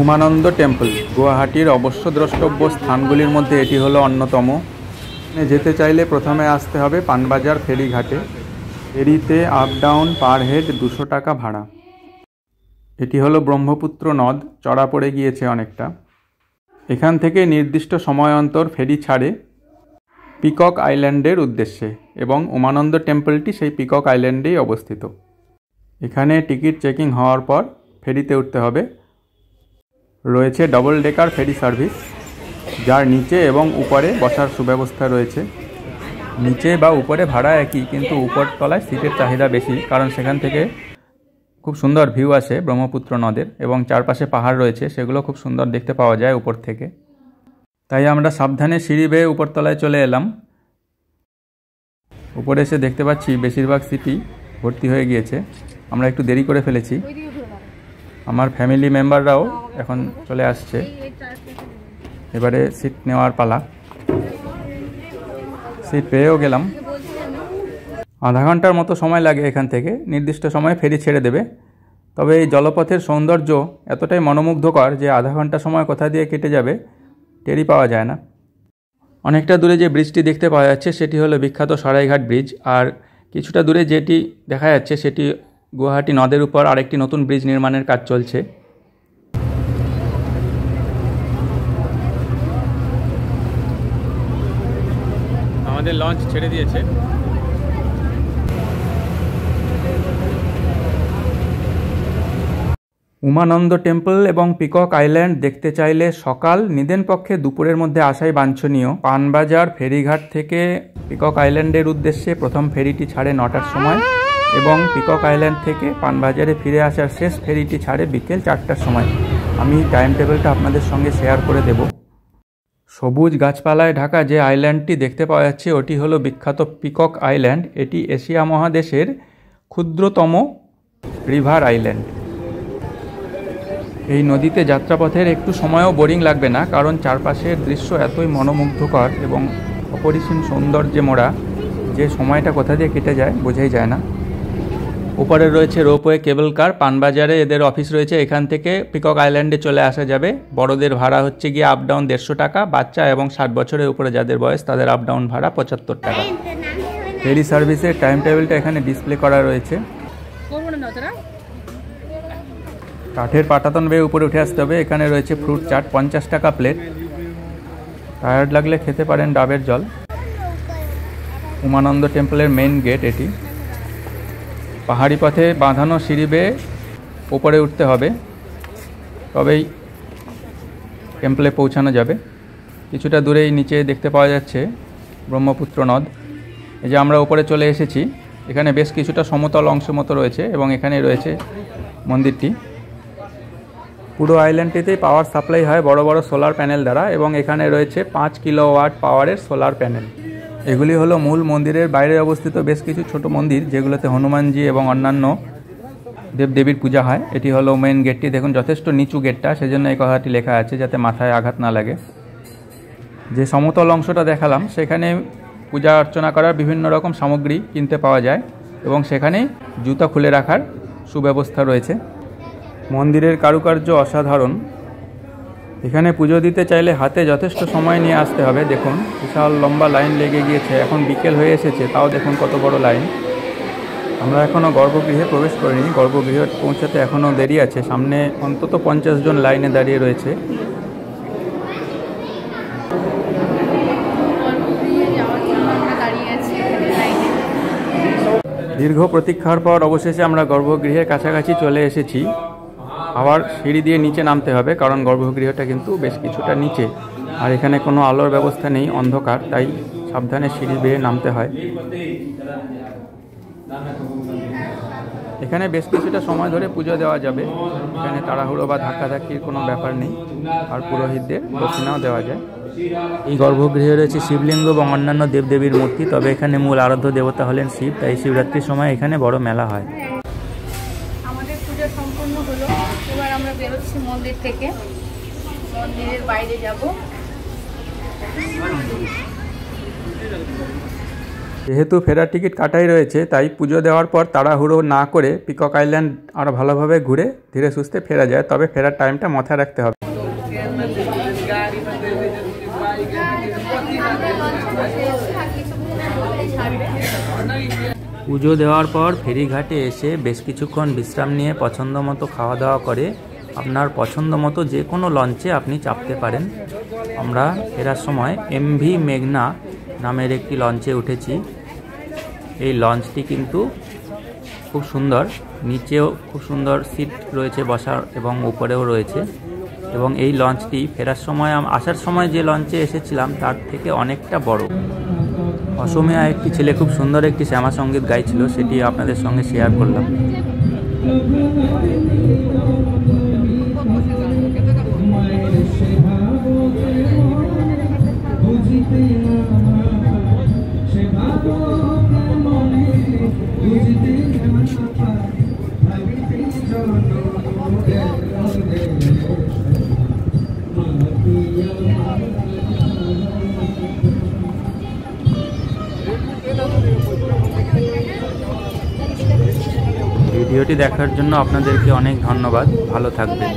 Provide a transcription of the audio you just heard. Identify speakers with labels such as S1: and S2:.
S1: Umananda temple গুয়াহাটির অবশ্য দ্রষ্টব্য স্থানগুলির মধ্যে এটি হলো অন্যতম। যেতে চাইলে প্রথমে আসতে হবে পানবাজার ফেরিঘাটে। ফেরিতে আপ ডাউন পার হেড 200 টাকা ভাড়া। এটি হলো ব্রহ্মপুত্র নদ, চড়া পড়ে গিয়েছে অনেকটা। এখান থেকে নির্দিষ্ট সময় অন্তর ফেরি ছাড়ে পিকক আইল্যান্ডের উদ্দেশ্যে, এবং উমানন্দ টেম্পলটি সেই পিকক আইল্যান্ডেই অবস্থিত। এখানে টিকিট চেকিং হওয়ার পর ফেরিতে উঠতে হবে। রয়েছে ডবল ডেকার ফেরি সার্ভিস, যার নিচে এবং উপরে বসার সুব্যবস্থা রয়েছে। নিচে বা উপরে ভাড়া একই, কিন্তু উপর তলায় সিটের চাহিদা বেশি, কারণ সেখান থেকে খুব সুন্দর ভিউ আসে ব্রহ্মপুত্র নদের, এবং চারপাশে পাহাড় রয়েছে, সেগুলো খুব সুন্দর দেখতে পাওয়া যায় উপর থেকে। তাই আমরা সাবধানে সিঁড়ি বেয়ে উপরতলায় চলে এলাম। উপরে এসে দেখতে পাচ্ছি বেশিরভাগ সিটই ভর্তি হয়ে গিয়েছে। আমরা একটু দেরি করে ফেলেছি। আমার ফ্যামিলি মেম্বাররাও এখন চলে আসছে। এবারে সিট নেওয়ার পালা। সিট পেয়েও গেলাম। আধা ঘন্টার মতো সময় লাগে এখান থেকে, নির্দিষ্ট সময়ে ফেরি ছেড়ে দেবে। তবে এই জলপথের সৌন্দর্য এতটাই মনোমুগ্ধকর যে আধা ঘন্টা সময় কোথা দিয়ে কেটে যাবে টেরই পাওয়া যায় না। অনেকটা দূরে যে ব্রিজটি দেখতে পাওয়া যাচ্ছে সেটি হলো বিখ্যাত সরাইঘাট ব্রিজ, আর কিছুটা দূরে যেটি দেখা যাচ্ছে সেটি গুয়াহাটি নদের উপর আরেকটি নতুন ব্রিজ নির্মাণের কাজ চলছে। আমাদের লঞ্চ ছেড়ে দিয়েছে। উমানন্দ টেম্পল এবং পিকক আইল্যান্ড দেখতে চাইলে সকাল, নিদেন পক্ষে দুপুরের মধ্যে আসাই বাঞ্ছনীয়। পানবাজার ফেরিঘাট থেকে পিকক আইল্যান্ডের উদ্দেশ্যে প্রথম ফেরিটি ছাড়ে 9টার সময়, এবং পিকক আইল্যান্ড থেকে পানবাজারে ফিরে আসার শেষ ফেরিটি ছাড়ে বিকেল 4টার সময়। আমি টাইম টেবিলটা আপনাদের সঙ্গে শেয়ার করে দেব। সবুজ গাছপালায় ঢাকা যে আইল্যান্ডটি দেখতে পাওয়া যাচ্ছে ওটি হলো বিখ্যাত পিকক আইল্যান্ড। এটি এশিয়া মহাদেশের ক্ষুদ্রতম রিভার আইল্যান্ড। এই নদীতে যাত্রাপথের একটু সময়ও বোরিং লাগবে না, কারণ চারপাশের দৃশ্য এতই মনোমুগ্ধকর এবং অপরিসীম সৌন্দর্যে মোড়া যে সময়টা কোথা দিয়ে কেটে যায় বোঝাই যায় না। উপরে রয়েছে রোপওয়ে, কেবল কার। পানবাজারে এদের অফিস রয়েছে। এখান থেকে পিকক আইল্যান্ডে চলে আসা যাবে। বড়দের ভাড়া হচ্ছে গিয়ে আপ ডাউন 150 টাকা। বাচ্চা এবং 60 বছরের উপরে যাদের বয়স তাদের আপ ডাউন ভাড়া 75 টাকা। ফেরি সার্ভিসের টাইম টেবিলটা এখানে ডিসপ্লে করা রয়েছে। কাঠের পাটাতন বেয়ে উপরে উঠে আসতে হবে। এখানে রয়েছে ফ্রুট চাট, 50 টাকা প্লেট। টায়ার্ড লাগলে খেতে পারেন ডাবের জল। উমানন্দ টেম্পলের মেইন গেট এটি। পাহাড়ি পথে বাঁধানো সিঁড়ি বেয়ে উপরে উঠতে হবে, তবেই টেম্পলে পৌঁছানো যাবে। কিছুটা দূরেই নিচে দেখতে পাওয়া যাচ্ছে ব্রহ্মপুত্র নদ। এই যে আমরা উপরে চলে এসেছি। এখানে বেশ কিছুটা সমতল অংশ মতো রয়েছে, এবং এখানে রয়েছে মন্দিরটি। পুরো আইল্যান্ডটিতেই পাওয়ার সাপ্লাই হয় বড় বড় সোলার প্যানেল দ্বারা, এবং এখানে রয়েছে 5 কিলোওয়াট পাওয়ারের সোলার প্যানেল। এগুলি হলো মূল মন্দিরের বাইরে অবস্থিত বেশ কিছু ছোট মন্দির, যেগুলোতে হনুমানজি এবং অন্যান্য দেবদেবীর পূজা হয়। এটি হলো মেইন গেটটি। দেখুন যথেষ্ট নিচু গেটটা, সেজন্য এই কথাটি লেখা আছে যাতে মাথায় আঘাত না লাগে। যে সমতল অংশটা দেখালাম সেখানে পূজা অর্চনা করার বিভিন্ন রকম সামগ্রী কিনতে পাওয়া যায়, এবং সেখানেই জুতা খুলে রাখার সুব্যবস্থা রয়েছে। মন্দিরের কারুকার্য অসাধারণ। এখানে পুজো দিতে চাইলে হাতে যথেষ্ট সময় নিয়ে আসতে হবে। দেখুন বিশাল লম্বা লাইন লেগে গিয়েছে। এখন বিকেল হয়ে এসেছে, তাও দেখুন কত বড় লাইন। আমরা এখনও গর্ভগৃহে প্রবেশ করিনি। গর্ভগৃহে পৌঁছাতে এখনও দেরি আছে। সামনে অন্তত 50 জন লাইনে দাঁড়িয়ে রয়েছে। দীর্ঘ প্রতীক্ষার পর অবশেষে আমরা গর্ভগৃহের কাছাকাছি চলে এসেছি। আবার সিঁড়ি দিয়ে নিচে নামতে হবে, কারণ গর্ভগৃহটা কিন্তু বেশ কিছুটা নিচে, আর এখানে কোনো আলোর ব্যবস্থা নেই, অন্ধকার, তাই সাবধানে সিঁড়ি বেয়ে নামতে হয়। এখানে বেশ কিছুটা সময় ধরে পুজো দেওয়া যাবে। এখানে তাড়াহুড়ো বা ধাক্কাধাক্কির কোনো ব্যাপার নেই, আর পুরোহিতদের দক্ষিণাও দেওয়া যায়। এই গর্ভগৃহে রয়েছে শিবলিঙ্গ এবং অন্যান্য দেবদেবীর মূর্তি। তবে এখানে মূল আরাধ্য দেবতা হলেন শিব, তাই শিবরাত্রির সময় এখানে বড় মেলা হয়।
S2: আমাদের পূজা সম্পন্ন হলো। এবার আমরা বেরোচ্ছি মন্দির থেকে, মন্দিরের বাইরে যাব।
S1: যেহেতু ফেরার টিকিট কাটাই রয়েছে, তাই পুজো দেওয়ার পর তাড়াহুড়ো না করে পিকক আইল্যান্ড আরও ভালোভাবে ঘুরে ধীরে সুস্থে ফেরা যায়। তবে ফেরার টাইমটা মাথায় রাখতে হবে। পুজো দেওয়ার পর ফেরিঘাটে এসে বেশ কিছুক্ষণ বিশ্রাম নিয়ে পছন্দ মতো খাওয়া দাওয়া করে আপনার পছন্দ মতো যে কোনো লঞ্চে আপনি চাপতে পারেন। আমরা ফেরার সময় MV মেঘনা নামের একটি লঞ্চে উঠেছি। এই লঞ্চটি কিন্তু খুব সুন্দর, নিচেও খুব সুন্দর সিট রয়েছে বসার এবং উপরেও রয়েছে। এবং এই লঞ্চটি ফেরার সময় আসার সময় যে লঞ্চে এসেছিলাম তার থেকে অনেকটা বড়। অসমীয়া একটি ছেলে খুব সুন্দর একটি শ্যামা সঙ্গীত গাইছিল, সেটি আপনাদের সঙ্গে শেয়ার করলাম। ভিডিওটি দেখার জন্য আপনাদেরকে অনেক ধন্যবাদ। ভালো থাকবেন।